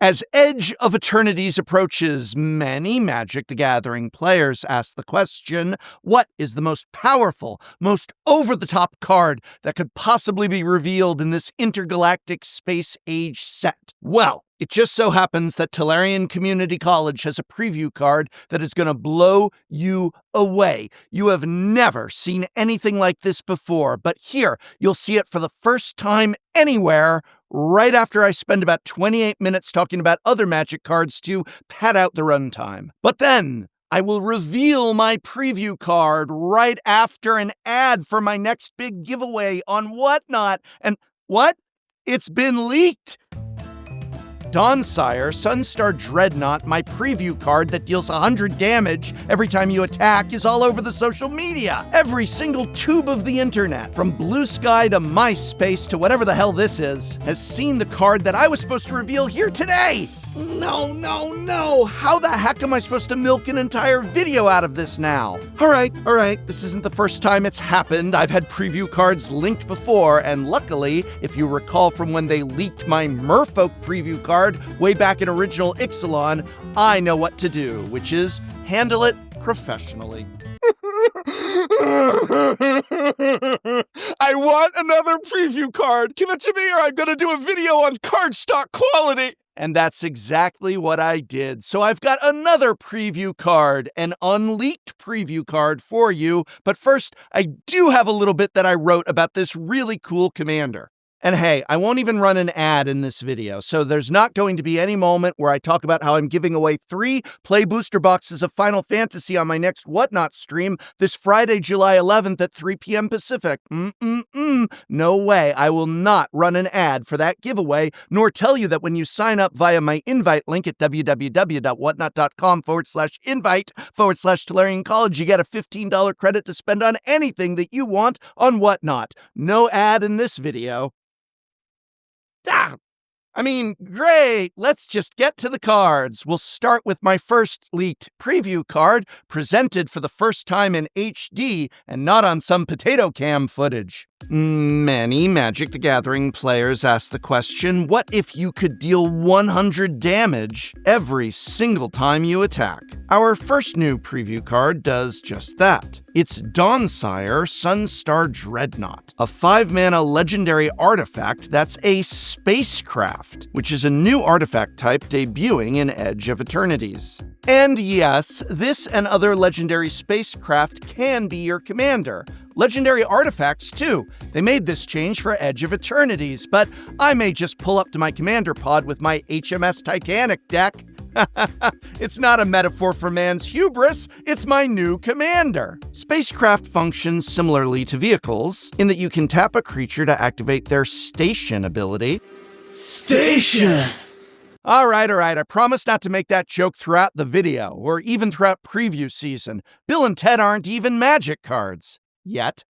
As Edge of Eternities approaches, many Magic the Gathering players ask the question, what is the most powerful, most over-the-top card that could possibly be revealed in this intergalactic space age set? Well, it just so happens that Tolarian Community College has a preview card that is going to blow you away. You have never seen anything like this before, but here, you'll see it for the first time anywhere right after I spend about 28 minutes talking about other Magic cards to pad out the runtime. But then, I will reveal my preview card right after an ad for my next big giveaway on Whatnot. And what? It's been leaked! Donsire, Sunstar Dreadnought, my preview card that deals 100 damage every time you attack, is all over the social media. Every single tube of the internet, from Blue Sky to MySpace to whatever the hell this is, has seen the card that I was supposed to reveal here today. No. How the heck am I supposed to milk an entire video out of this now? All right. This isn't the first time it's happened. I've had preview cards linked before, and luckily, if you recall from when they leaked my Merfolk preview card way back in original Ixalan, I know what to do, which is handle it professionally. I want another preview card. Give it to me or I'm going to do a video on cardstock quality. And that's exactly what I did. So I've got another preview card, an unleaked preview card for you. But first, I do have a little bit that I wrote about this really cool commander. And hey, I won't even run an ad in this video, so there's not going to be any moment where I talk about how I'm giving away 3 Play Booster boxes of Final Fantasy on my next Whatnot stream this Friday, July 11th at 3 p.m. Pacific. No way. I will not run an ad for that giveaway, nor tell you that when you sign up via my invite link at www.whatnot.com/invite/Tolarian College, you get a $15 credit to spend on anything that you want on Whatnot. No ad in this video. Great. Let's just get to the cards. We'll start with my first leaked preview card, presented for the first time in HD and not on some potato cam footage. Many Magic the Gathering players ask the question, what if you could deal 100 damage every single time you attack? Our first new preview card does just that. It's Donsire, Sunstar Dreadnought, a 5-mana legendary artifact that's a spacecraft, which is a new artifact type debuting in Edge of Eternities. And yes, this and other legendary spacecraft can be your commander. Legendary artifacts, too. They made this change for Edge of Eternities, but I may just pull up to my commander pod with my HMS Titanic deck. It's not a metaphor for man's hubris, it's my new commander. Spacecraft functions similarly to vehicles, in that you can tap a creature to activate their Station ability. Station! All right, I promise not to make that joke throughout the video, or even throughout preview season. Bill and Ted aren't even Magic cards. Yet.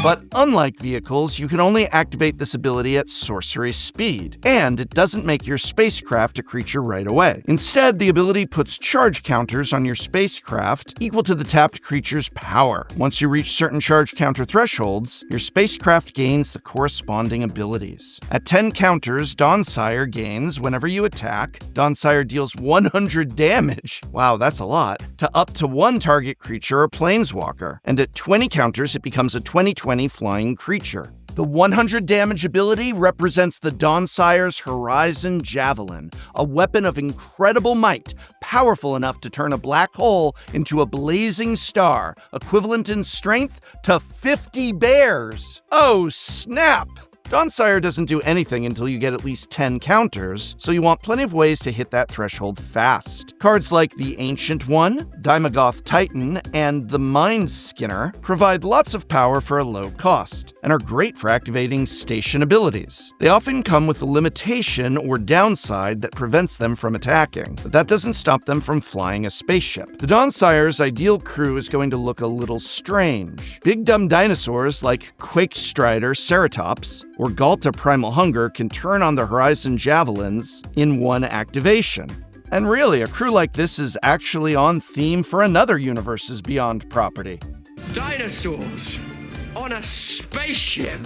But unlike vehicles, you can only activate this ability at sorcery speed, and it doesn't make your spacecraft a creature right away. Instead, the ability puts charge counters on your spacecraft equal to the tapped creature's power. Once you reach certain charge counter thresholds, your spacecraft gains the corresponding abilities. At 10 counters, Donsire gains whenever you attack. Donsire deals 100 damage, wow, that's a lot, to up to 1 target creature or planeswalker. And at 20 counters, it becomes a 20/20 flying creature. The 100 damage ability represents the Donsire's Horizon Javelin, a weapon of incredible might, powerful enough to turn a black hole into a blazing star, equivalent in strength to 50 bears. Oh, snap! Donsire doesn't do anything until you get at least 10 counters, so you want plenty of ways to hit that threshold fast. Cards like the Ancient One, Daimogoth Titan, and the Mind Skinner provide lots of power for a low cost, and are great for activating station abilities. They often come with a limitation or downside that prevents them from attacking, but that doesn't stop them from flying a spaceship. The Donsire's ideal crew is going to look a little strange. Big dumb dinosaurs like Quake Strider Ceratops or Galta Primal Hunger can turn on the Horizon Javelins in one activation. And really, a crew like this is actually on theme for another Universes Beyond property. Dinosaurs! on a spaceship.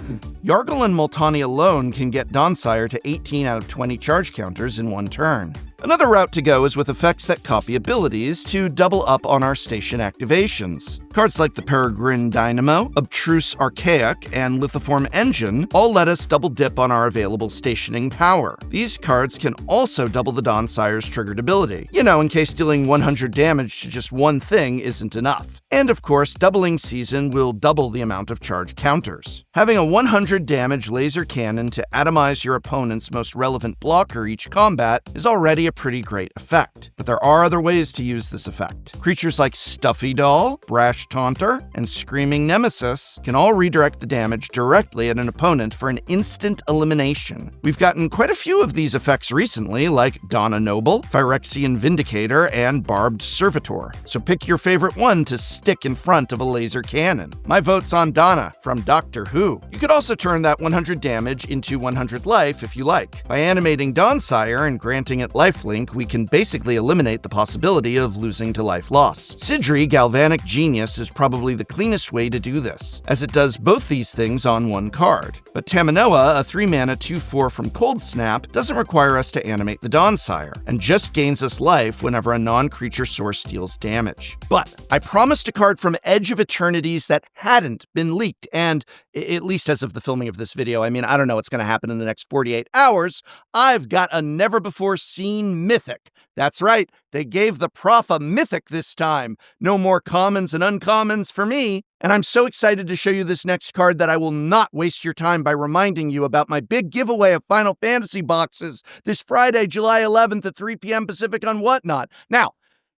Yargul and Multani alone can get Donsire to 18 out of 20 charge counters in one turn. Another route to go is with effects that copy abilities to double up on our station activations. Cards like the Peregrine Dynamo, Obtruse Archaic, and Lithiform Engine all let us double dip on our available stationing power. These cards can also double the Donsire's triggered ability, in case dealing 100 damage to just one thing isn't enough. And of course, doubling Season will double the amount of charge counters. Having a 100 damage laser cannon to atomize your opponent's most relevant blocker each combat is already a pretty great effect. But there are other ways to use this effect. Creatures like Stuffy Doll, Brash Taunter, and Screaming Nemesis can all redirect the damage directly at an opponent for an instant elimination. We've gotten quite a few of these effects recently, like Donna Noble, Phyrexian Vindicator, and Barbed Servitor. So pick your favorite one to stick in front of a laser cannon. My vote's on Donna from Doctor Who. You could also turn that 100 damage into 100 life if you like. By animating Donsire and granting it lifelink, we can basically eliminate the possibility of losing to life loss. Sidri, Galvanic Genius, is probably the cleanest way to do this, as it does both these things on one card. But Taminoa, a 3-mana 2/4 from Cold Snap, doesn't require us to animate the Donsire, and just gains us life whenever a non-creature source deals damage. But I promised a card from Edge of Eternities that hadn't been leaked, and at least as of the filming of this video, I don't know what's going to happen in the next 48 hours, I've got a never-before-seen mythic. That's right, they gave the prof a mythic this time. No more commons and uncommons for me. And I'm so excited to show you this next card that I will not waste your time by reminding you about my big giveaway of Final Fantasy boxes this Friday, July 11th at 3 p.m. Pacific on Whatnot. Now,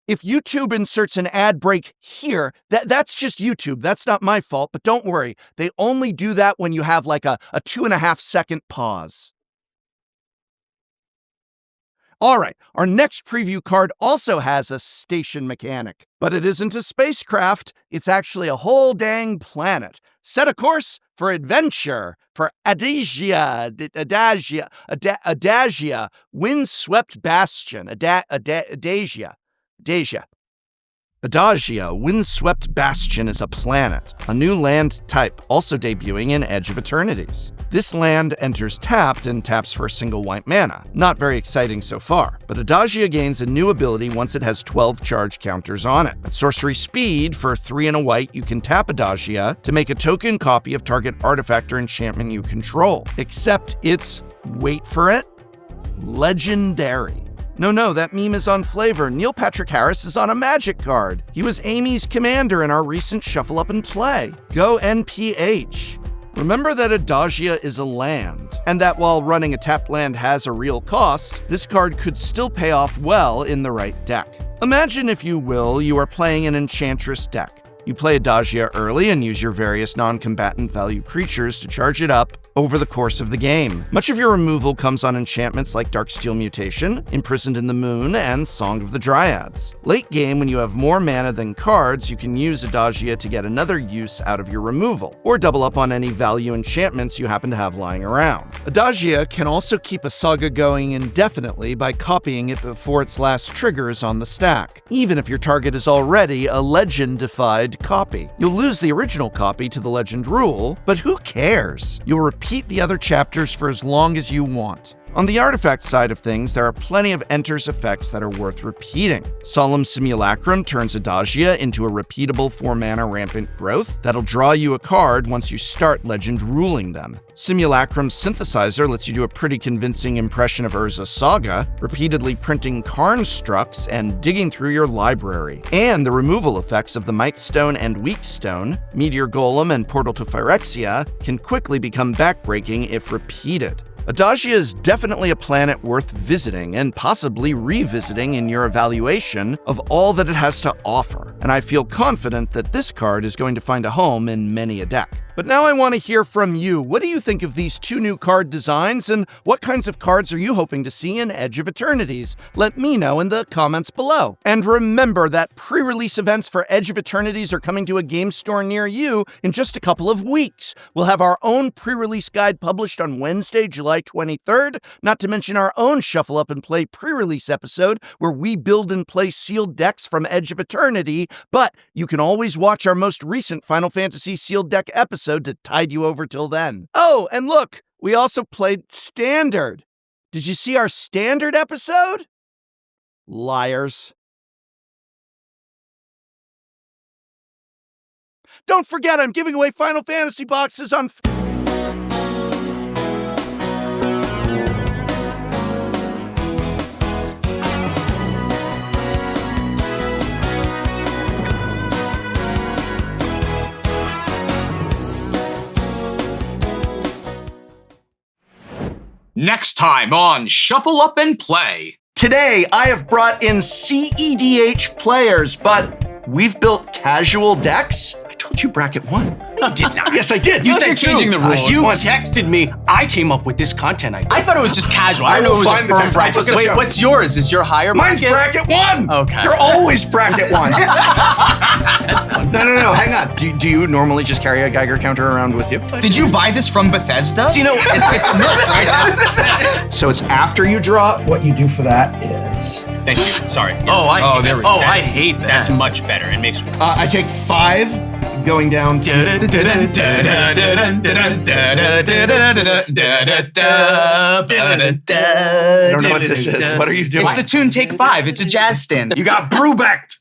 if YouTube inserts an ad break here, that's just YouTube. That's not my fault, but don't worry. They only do that when you have like a 2.5-second pause. All right, our next preview card also has a station mechanic, but it isn't a spacecraft. It's actually a whole dang planet. Set a course for adventure, for Adagia, Windswept Bastion, Adagia. Adagia, Windswept Bastion is a planet, a new land type, also debuting in Edge of Eternities. This land enters tapped and taps for a single white mana. Not very exciting so far, but Adagia gains a new ability once it has 12 charge counters on it. At sorcery speed, for 3 and a white, you can tap Adagia to make a token copy of target artifact or enchantment you control. Except it's, wait for it, legendary. No, that meme is on flavor. Neil Patrick Harris is on a magic card. He was Amy's commander in our recent Shuffle Up and Play. Go NPH. Remember that Adagia is a land, and that while running a tapped land has a real cost, this card could still pay off well in the right deck. Imagine, if you will, you are playing an Enchantress deck. You play Adagia early and use your various non-combatant value creatures to charge it up over the course of the game. Much of your removal comes on enchantments like Darksteel Mutation, Imprisoned in the Moon, and Song of the Dryads. Late game, when you have more mana than cards, you can use Adagia to get another use out of your removal, or double up on any value enchantments you happen to have lying around. Adagia can also keep a saga going indefinitely by copying it before its last trigger is on the stack, even if your target is already a legend-defied copy. You'll lose the original copy to the legend rule, but who cares? You'll repeat the other chapters for as long as you want. On the artifact side of things, there are plenty of Enter's effects that are worth repeating. Solemn Simulacrum turns Adagia into a repeatable 4-mana Rampant Growth that'll draw you a card once you start legend ruling them. Simulacrum's Synthesizer lets you do a pretty convincing impression of Urza's Saga, repeatedly printing Karnstructs and digging through your library. And the removal effects of the Mightstone and Weakstone, Meteor Golem and Portal to Phyrexia, can quickly become backbreaking if repeated. Adagia is definitely a planet worth visiting and possibly revisiting in your evaluation of all that it has to offer, and I feel confident that this card is going to find a home in many a deck. But now I want to hear from you. What do you think of these 2 new card designs, and what kinds of cards are you hoping to see in Edge of Eternities? Let me know in the comments below. And remember that pre-release events for Edge of Eternities are coming to a game store near you in just a couple of weeks. We'll have our own pre-release guide published on Wednesday, July 23rd, not to mention our own Shuffle Up and Play pre-release episode where we build and play sealed decks from Edge of Eternity, but you can always watch our most recent Final Fantasy sealed deck episode episode to tide you over till then. Oh, and look, we also played Standard. Did you see our Standard episode? Liars. Don't forget, I'm giving away Final Fantasy boxes on... Next time on Shuffle Up and Play. Today, I have brought in CEDH players, but we've built casual decks. I told you bracket 1. You did not. Yes, I did. You said changing the rules. You texted me. I came up with this content idea. I thought it was just casual. I know it was a firm bracket. Wait, what's yours? Is your higher Mine's bracket? bracket 1. Okay. You're always bracket 1. No. Hang on. Do you normally just carry a Geiger counter around with you? Did you buy this from Bethesda? So, you know, it's milk, right? So it's after you draw. What you do for that is... Thank you. Sorry. Yes. There we go. I hate that. That's much better. It makes I take 5, going down to... I I don't know what this is. What are you doing? It's the tune Take 5. It's a jazz standard. You got Brubecked.